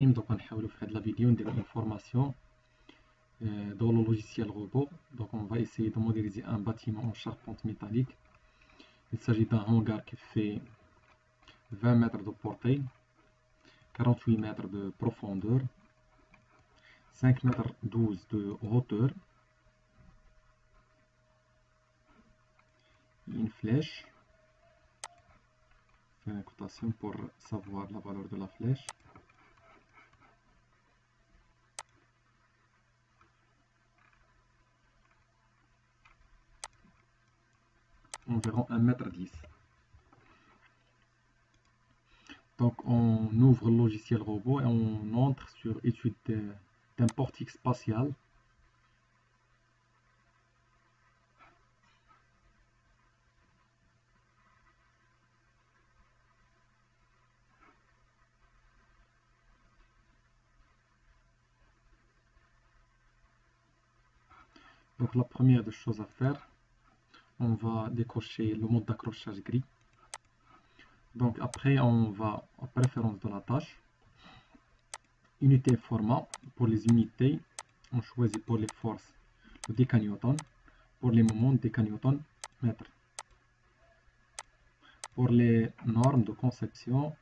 Donc on va faire de la vidéo, une formation dans le logiciel robot. Donc on va essayer de modéliser un bâtiment en charpente métallique. Il s'agit d'un hangar qui fait 20 mètres de portée, 48 mètres de profondeur, 5 mètres 12 de hauteur, une flèche. Faire une cotation pour savoir la valeur de la flèche. Environ 1,10 m. Donc on ouvre le logiciel robot et on entre sur étude d'un portique spatial. Donc la première des choses à faire, on va décocher le mode d'accrochage gris. Donc après on va à préférence de la tâche, unité format. Pour les unités, on choisit pour les forces le décanewton, pour les moments décanewton mètre. Pour les normes de conception,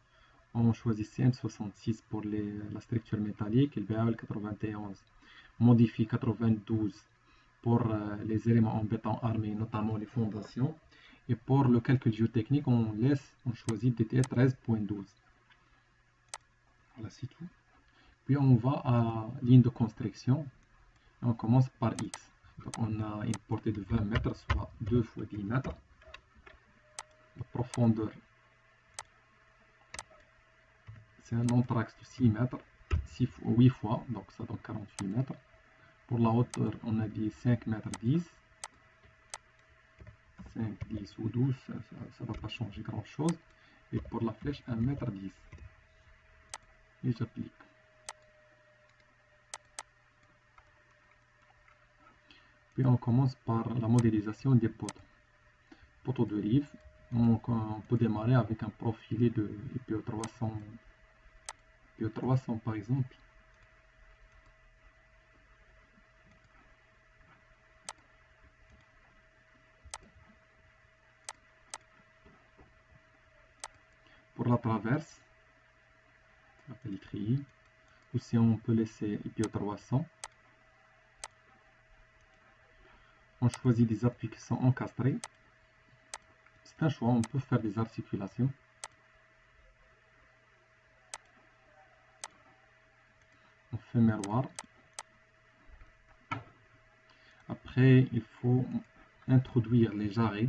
on choisit CM66 pour la structure métallique et le BAL 91. Modifie 92 pour les éléments en béton armé, notamment les fondations. Et pour le calcul géotechnique, on choisit DTE 13.12. Voilà, c'est tout. Puis on va à ligne de construction. Et on commence par X. Donc on a une portée de 20 mètres, soit 2 fois 10 mètres. La profondeur, c'est un anthrax de 6 mètres, 8 fois, donc ça donne 48 mètres. Pour la hauteur, on a dit 5 mètres 10. 5, 10 ou 12, ça ne va pas changer grand chose. Et pour la flèche, 1 mètre 10. Et j'applique. Puis on commence par la modélisation des poteaux. Poteaux de rive, on peut démarrer avec un profilé de IPO 300, IPO 300 par exemple. Pour la traverse, on appelle treillis, ou si on peut laisser IPO 300. On choisit des appuis qui sont encastrés. C'est un choix, on peut faire des articulations. On fait miroir. Après, il faut introduire les jarrets.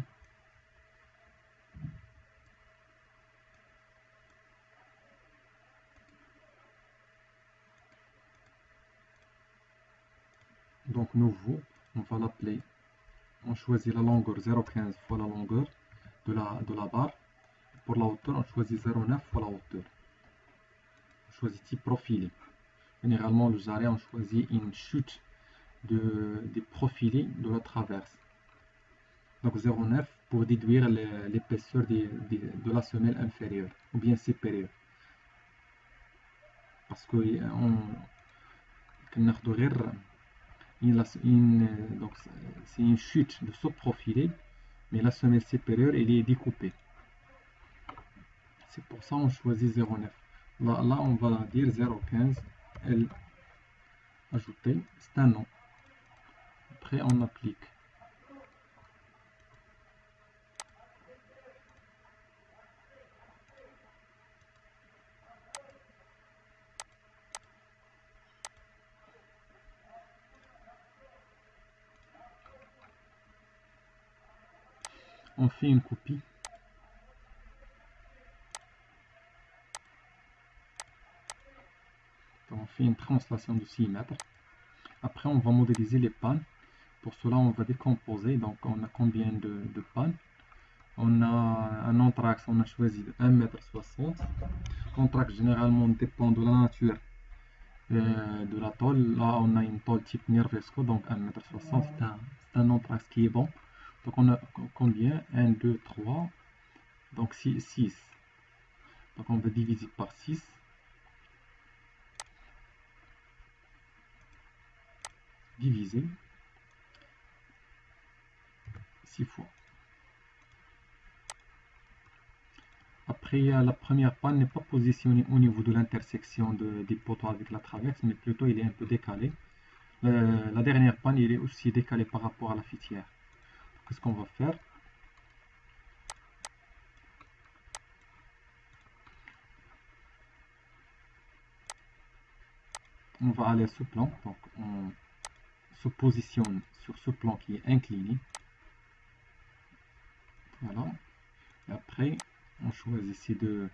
Donc nouveau, on va l'appeler. On choisit la longueur 0,15 fois la longueur de la barre. Pour la hauteur, on choisit 0,9 fois la hauteur. On choisit type profilé. Généralement, le jarret, on choisit une chute des profilés de la traverse. Donc 0,9 pour déduire l'épaisseur de la semelle inférieure ou bien supérieure. Parce que c'est une chute de ce profilé, mais la semelle supérieure elle est découpée. C'est pour ça qu'on choisit 0,9. Là, on va dire 0,15. Elle ajouter, c'est un nom. Après, on applique. On fait une copie. On fait une translation de 6 mètres. Après, on va modéliser les pannes. Pour cela, on va décomposer. Donc, on a combien de pannes? On a un anthrax, on a choisi de 1,60 m. L'anthrax, généralement, dépend de la nature de la tôle. Là, on a une tôle type Nervesco, donc 1,60 m. C'est un anthrax qui est bon. Donc, on a combien? 1, 2, 3. Donc, 6. Donc, on va diviser par 6. divisé 6 fois. Après, la première panne n'est pas positionnée au niveau de l'intersection des poteaux avec la traverse, mais plutôt il est un peu décalé. La dernière panne, il est aussi décalé par rapport à la fitière. Qu'est-ce qu'on va faire? On va aller à ce plan, donc on se positionne sur ce plan qui est incliné. Voilà. Et après, on choisit ces deux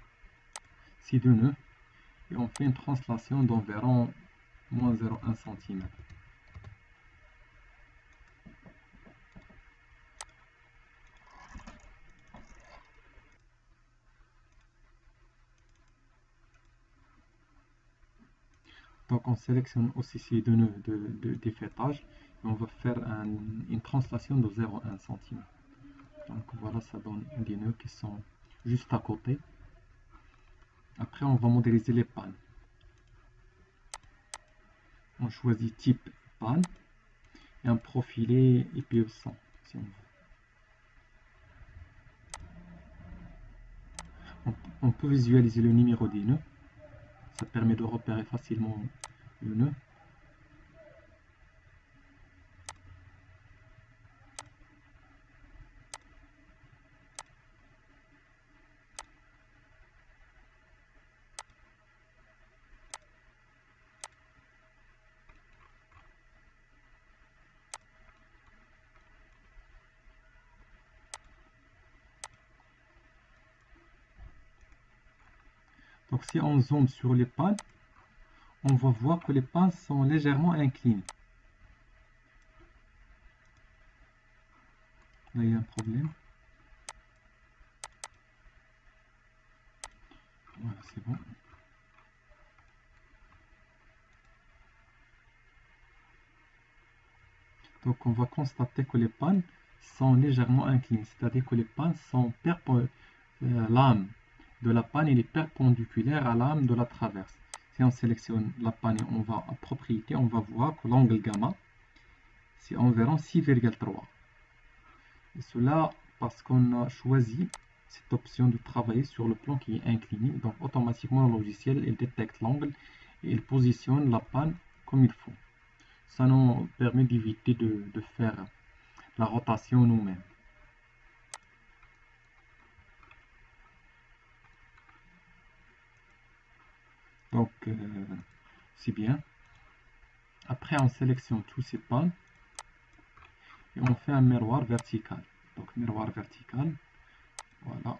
nœuds et on fait une translation d'environ moins 0,1 cm. Donc on sélectionne aussi ces deux nœuds d'effêtage et on va faire une translation de 0,1 cm. Donc voilà, ça donne des nœuds qui sont juste à côté. Après, on va modéliser les pannes. On choisit type panne et un profilé IPE100 si on veut. On peut visualiser le numéro des nœuds. Ça permet de repérer facilement le nœud. Donc si on zoome sur les pannes, on va voir que les pannes sont légèrement inclinées. Là, il y a un problème. Voilà, c'est bon. Donc on va constater que les pannes sont légèrement inclinées, c'est-à-dire que les pannes sont l'âme de la panne est perpendiculaire à l'âme de la traverse. Si on sélectionne la panne et on va à propriété, on va voir que l'angle gamma c'est environ 6,3. Et cela parce qu'on a choisi cette option de travailler sur le plan qui est incliné. Donc automatiquement le logiciel il détecte l'angle et il positionne la panne comme il faut. Ça nous permet d'éviter de faire la rotation nous-mêmes. Donc c'est bien. Après on sélectionne tous ces pannes et on fait un miroir vertical. Donc miroir vertical, voilà,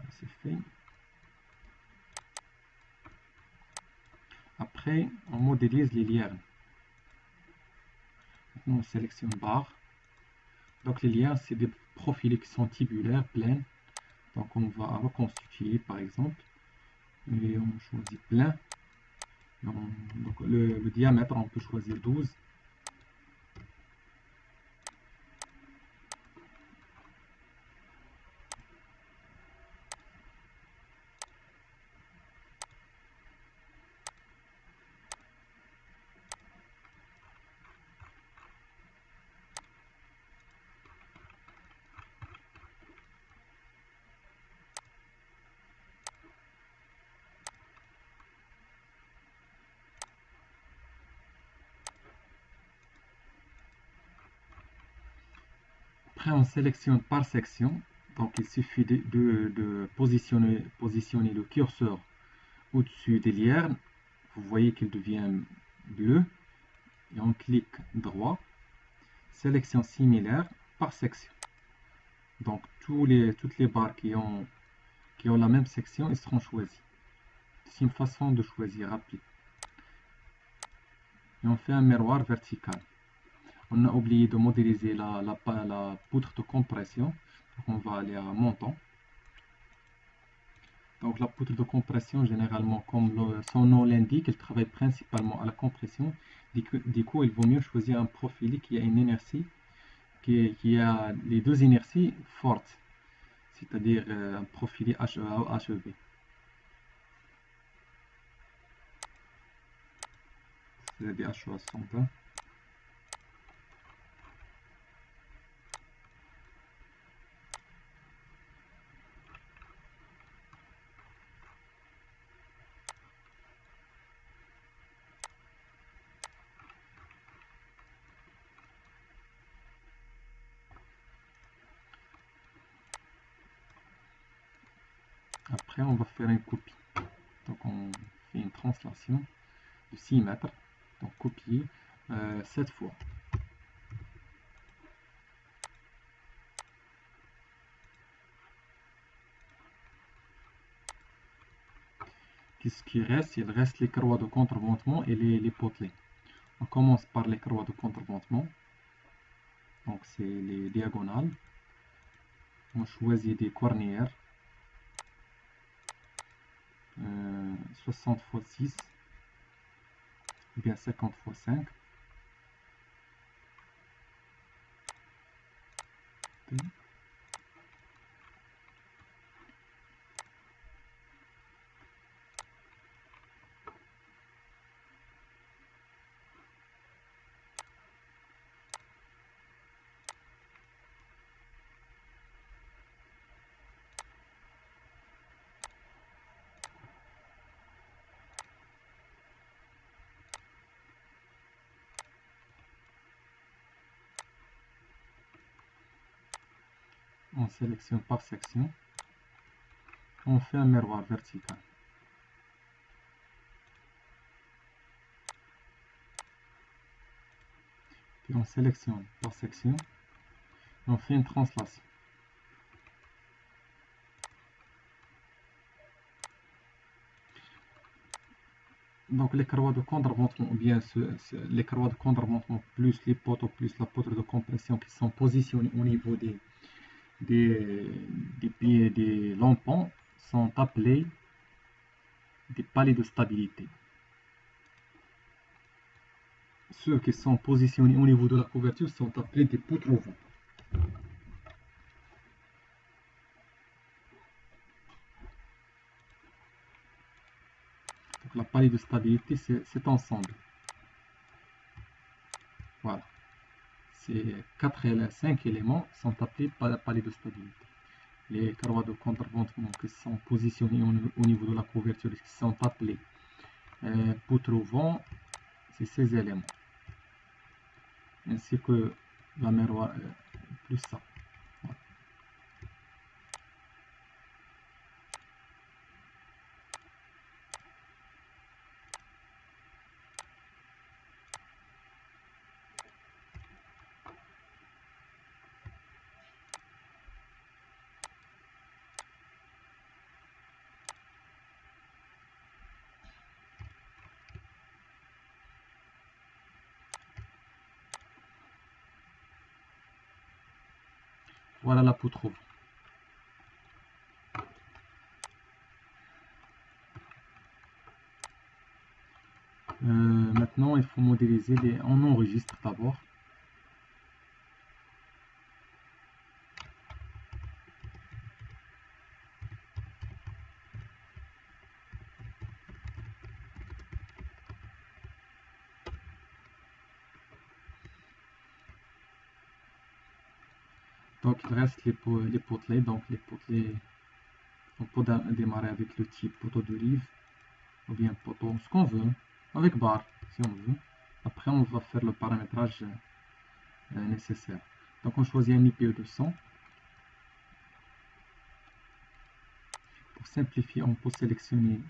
c'est fait. Après on modélise les liernes. Maintenant on sélectionne barre. Donc les liens c'est des profils qui sont tubulaires, pleins. Donc on va reconstituer par exemple. Et on choisit plein. Donc le diamètre on peut choisir 12. Après on sélectionne par section. Donc il suffit de positionner le curseur au-dessus des liernes. Vous voyez qu'il devient bleu. Et on clique droit. Sélection similaire par section. Donc toutes les barres qui ont la même section ils seront choisis. C'est une façon de choisir rapide. Et on fait un miroir vertical. On a oublié de modéliser la poutre de compression. Donc on va aller à montant. Donc la poutre de compression, généralement, comme son nom l'indique, elle travaille principalement à la compression. Du coup, il vaut mieux choisir un profil qui a une inertie, qui a les deux inerties fortes, c'est-à-dire un profil HEA ou HEV. ZDH61. Après, on va faire une copie. Donc, on fait une translation de 6 mètres. Donc, copier 7 fois. Qu'est-ce qui reste? Il reste les croix de contreventement et les potelets. On commence par les croix de contreventement. Donc, c'est les diagonales. On choisit des cornières. 60 x 6 ou bien 50 x 5. On sélectionne par section. On fait un miroir vertical. Puis on sélectionne par section. Et on fait une translation. Donc les croix de contreventement, ou bien les croix de contreventement plus les poteaux plus la poutre de compression qui sont positionnés au niveau des pieds des lampons sont appelés des paliers de stabilité. Ceux qui sont positionnés au niveau de la couverture sont appelés des poutres au vent. Donc la palier de stabilité, c'est cet ensemble. Voilà. Ces 5 éléments sont appelés paliers de stabilité. Les croix de contreventement qui sont positionnées au niveau de la couverture qui sont appelés poutres au vent, c'est ces éléments. Ainsi que la miroir plus ça. Voilà la poutre au vent. Maintenant, il faut modéliser on enregistre d'abord. Donc il reste les potelets. Donc les potelets, on peut démarrer avec le type poteau d'olive ou bien poteau, ce qu'on veut, avec barre si on veut. Après on va faire le paramétrage nécessaire. Donc on choisit un IPE 200. Pour simplifier, on peut sélectionner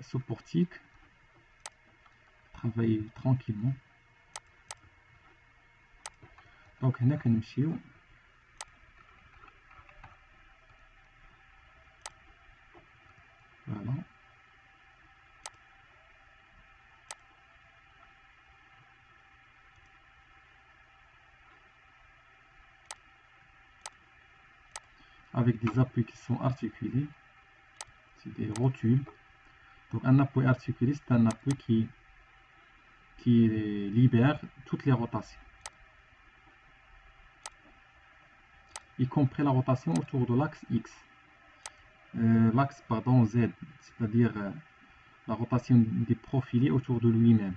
ce portique, travailler tranquillement. Donc هنا كنمشيو voilà. Avec des appuis qui sont articulés, c'est des rotules. Donc un appui articulé, c'est un appui qui libère toutes les rotations, y compris la rotation autour de l'axe X, l'axe Z, c'est-à-dire la rotation des profilés autour de lui-même.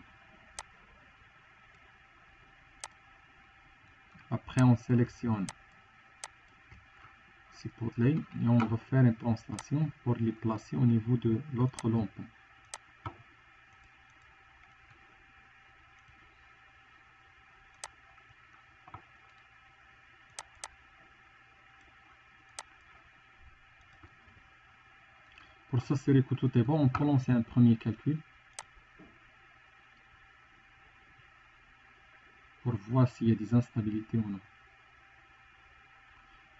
Après, on sélectionne ces potelets et on va faire une translation pour les placer au niveau de l'autre lampe. Pour s'assurer que tout est bon, on peut lancer un premier calcul pour voir s'il y a des instabilités ou non.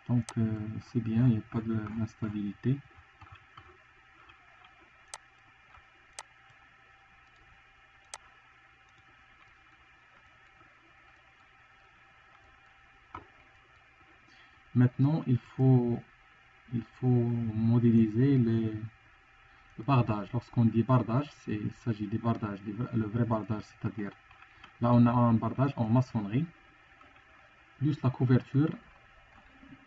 Donc c'est bien, il n'y a pas d'instabilité. Maintenant, il faut modéliser le bardage. Lorsqu'on dit bardage, il s'agit des bardages, le vrai bardage, c'est-à-dire là on a un bardage en maçonnerie, plus la couverture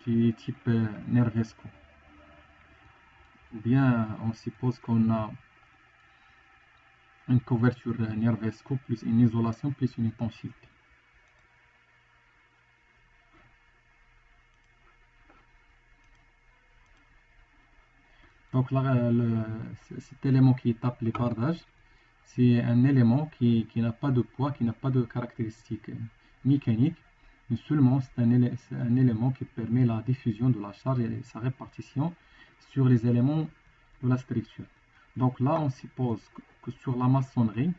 qui est type Nervesco. Ou bien on suppose qu'on a une couverture Nervesco plus une isolation plus une étanchéité. Donc là, cet élément qui est appelé bardage, c'est un élément qui n'a pas de poids, qui n'a pas de caractéristiques mécaniques, mais seulement c'est un élément qui permet la diffusion de la charge et sa répartition sur les éléments de la structure. Donc là, on suppose que sur la maçonnerie,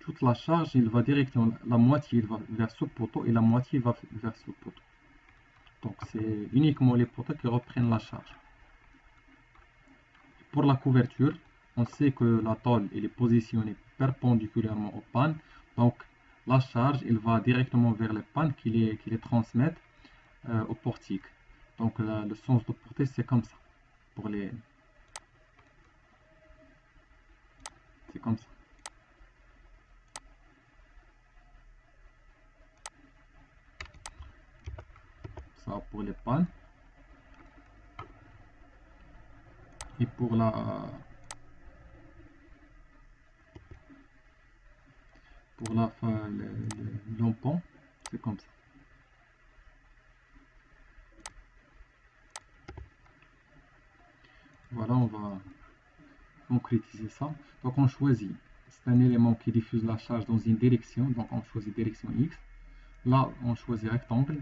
toute la charge, il va directement, la moitié va vers ce poteau et la moitié va vers ce poteau. Donc c'est uniquement les poteaux qui reprennent la charge. Pour la couverture, on sait que la tôle est positionnée perpendiculairement aux pannes, donc la charge elle va directement vers les pannes qui les transmettent au portique. Donc le sens de portée c'est comme ça. C'est comme ça. Ça pour les pannes. Et pour l'ampant, c'est comme ça. Voilà, on va concrétiser ça. Donc on choisit, c'est un élément qui diffuse la charge dans une direction, donc on choisit direction X. Là, on choisit rectangle.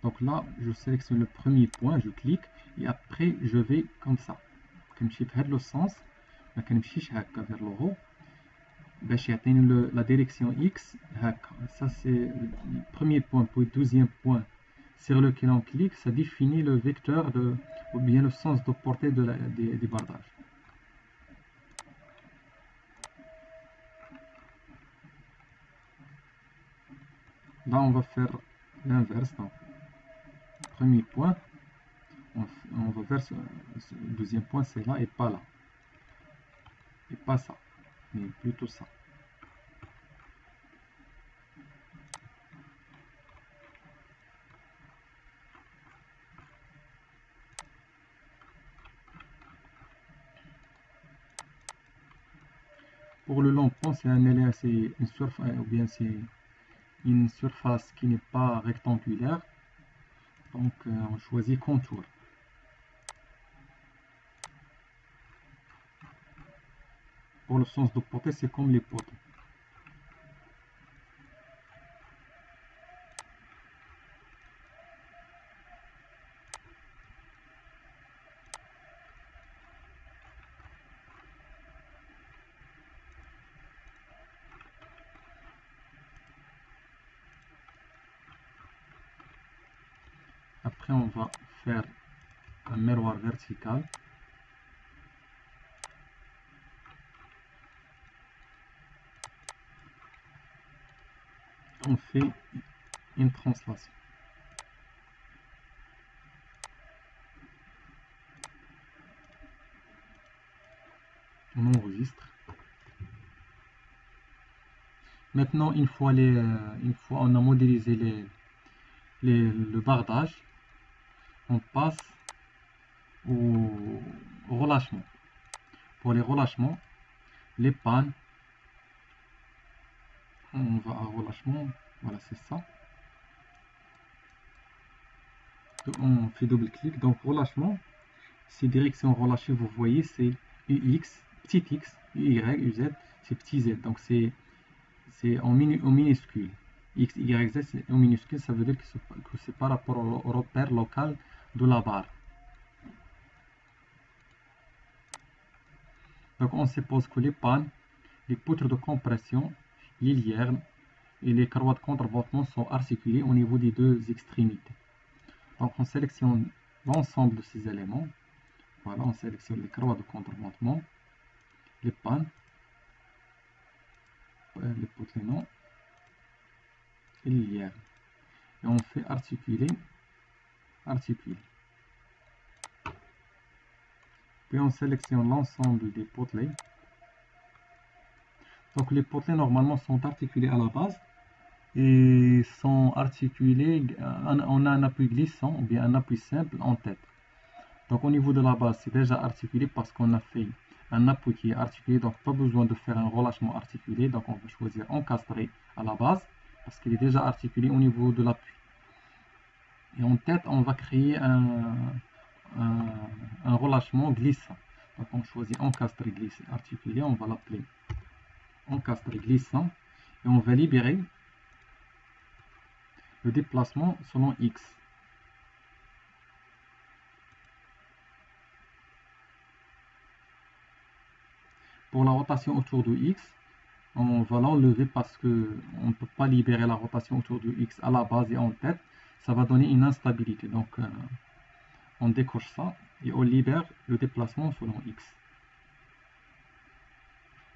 Donc là, je sélectionne le premier point, je clique, et après, je vais comme ça. كنمشي في هذا le sens, ما كنمشيش هكا vers le haut, باش يعطيني la direction X هكا. Ça c'est le premier point, puis le deuxième point sur lequel on clique, ça définit le vecteur ou bien le sens de portée des bardages. Là, on va faire l'inverse. Premier point, on va vers le deuxième point, c'est là et pas là. Et pas ça, mais plutôt ça. Pour le lampon, c'est une surface, ou bien c'est une surface qui n'est pas rectangulaire. Donc on choisit contour. Pour le sens de portée, c'est comme les poteaux. Après, on va faire un miroir vertical. On fait une translation. On enregistre. Maintenant, une fois on a modélisé le bardage, on passe au relâchement. pour les relâchements, les pannes, on va à relâchement, voilà c'est ça. On fait double clic, donc relâchement, ces directions relâchées, vous voyez, c'est UX, petit x, UY, UZ, c'est petit z, donc c'est en minuscule. X, Y, Z, c'est en minuscule, ça veut dire que c'est par rapport au repère local de la barre. Donc on suppose que les pannes, les poutres de compression, les liernes et les carreaux de contreventement sont articulés au niveau des deux extrémités. Donc on sélectionne l'ensemble de ces éléments. Voilà, on sélectionne les carreaux de contreventement, les pannes, les potelets et les liernes. Et on fait articuler. Puis on sélectionne l'ensemble des potelets. Donc les potelets normalement sont articulés à la base et sont articulés, on a un appui glissant ou bien un appui simple en tête. Donc au niveau de la base, c'est déjà articulé parce qu'on a fait un appui qui est articulé, donc pas besoin de faire un relâchement articulé. Donc on va choisir encastré à la base parce qu'il est déjà articulé au niveau de l'appui. Et en tête, on va créer un relâchement glissant. Donc on choisit encastré glissé articulé, on va l'appeler encastré glissant et on va libérer le déplacement selon X. Pour la rotation autour de X, on va l'enlever parce que on ne peut pas libérer la rotation autour de X à la base et en tête. Ça va donner une instabilité. Donc on décoche ça et on libère le déplacement selon X.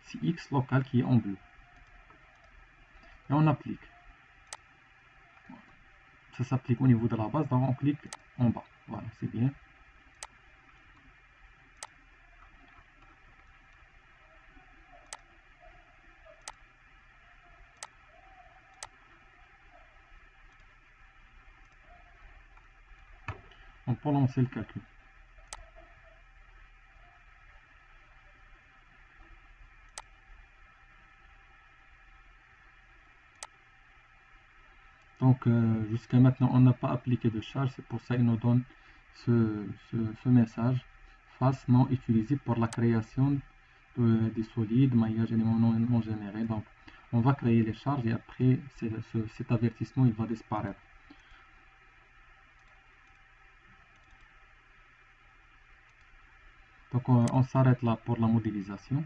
C'est X local qui est en bleu. Et on applique. Ça s'applique au niveau de la base, donc on clique en bas. Voilà, c'est bien. Donc pour lancer le calcul. Donc jusqu'à maintenant on n'a pas appliqué de charge, c'est pour ça qu'il nous donne ce message face non utilisé pour la création des solides, maillage éléments non générés. Donc on va créer les charges et après cet avertissement il va disparaître. Donc on s'arrête là pour la modélisation.